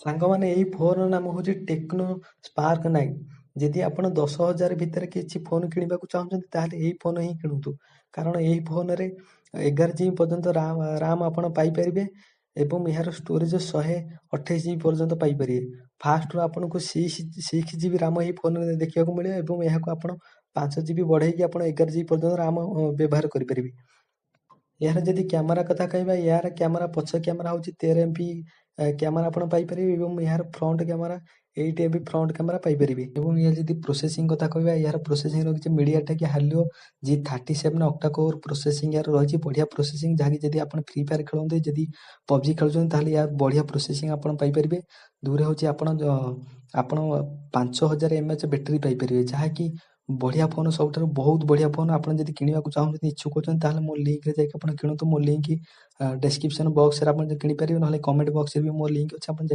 ସାଙ୍ଗମାନେ ଏଇ ଫୋନର ନାମ ହେଉଛି ଟେକ୍ନୋ ସ୍ପାର୍କ 9। ଯଦି ଆପଣ 10,000 ଭିତରେ କିଛି ଫୋନ କିଣିବାକୁ ଚାହୁଁଛନ୍ତି ତାହେଲେ ଏଇ ଫୋନ ହିଁ କିଣନ୍ତୁ। କାରଣ ଏହି ଫୋନରେ 11 GB ପର୍ଯ୍ୟନ୍ତ ରାମ୍ ଆପଣ ପାଇପାରିବେ ଏବଂ ଏହାର ଷ୍ଟୋରେଜ 128 GB ପର୍ଯ୍ୟନ୍ତ ପାଇପାରିବେ। ଫାଷ୍ଟରୁ ଆପଣଙ୍କୁ 6 GB ରାମ ଏହି ଫୋନରେ ଦେଖିବାକୁ ମିଳିବ ଏବଂ ଏହାକୁ ଆପଣ 5 GB ବଢ଼େଇକି ଆପଣ 11 GB ପର୍ଯ୍ୟନ୍ତ ରାମ ବ୍ୟବହାର କରିପାରିବେ। ଏହାର ଯଦି କ୍ୟାମେରା କଥା କହିବା, ଏହାର କ୍ୟାମେରା ପଛ କ୍ୟାମେରା ହେଉଛି 13 MP କ୍ୟାମେରା ଆପଣ ପାଇପାରିବେ ଏବଂ ଏହାର front camera 8 MP front camera ପାଇପାରିବେ। ଏବଂ ଏହାର ଯଦି ପ୍ରୋସେସିଂ କଥା କହିବା, ଏହାର ପ୍ରୋସେସିଂ ରହିଛି MediaTek Helio G37 octa core processing ଏହାର ରହିଛି। ବଢ଼ିଆ ପ୍ରୋସେସିଂ, ଯାହାକି ଯଦି ଆପଣ ଫ୍ରି ଫାୟାର ଖେଳନ୍ତି, ଯଦି PUBG ଖେଳୁଛନ୍ତି ତାହେଲେ ଏହାର ବଢ଼ିଆ ପ୍ରୋସେସିଂ ଆପଣ ପାଇପାରିବେ। ଦୁଇରେ ହେଉଛି ଆପଣ 5000 mAh ବ୍ୟାଟେରୀ ପାଇପାରିବେ, ଯାହାକି ବଢ଼ିଆ ଫୋନ୍, ସବୁଠାରୁ ବହୁତ ବଢ଼ିଆ ଫୋନ୍। ଆପଣ ଯଦି କିଣିବାକୁ ଚାହୁଁଛନ୍ତି, ଇଚ୍ଛୁକ ଅଛନ୍ତି, ତାହେଲେ ମୋ ଲିଙ୍କରେ ଯାଇକି ଆପଣ କିଣନ୍ତୁ। ମୋ ଲିଙ୍କ ଡେସ୍କ୍ରିପସନ୍ ବକ୍ସରେ ଆପଣ କିଣିପାରିବେ, ନହେଲେ କମେଣ୍ଟ ବକ୍ସରେ ବି ମୋ ଲିଙ୍କ ଅଛି, ଆପଣ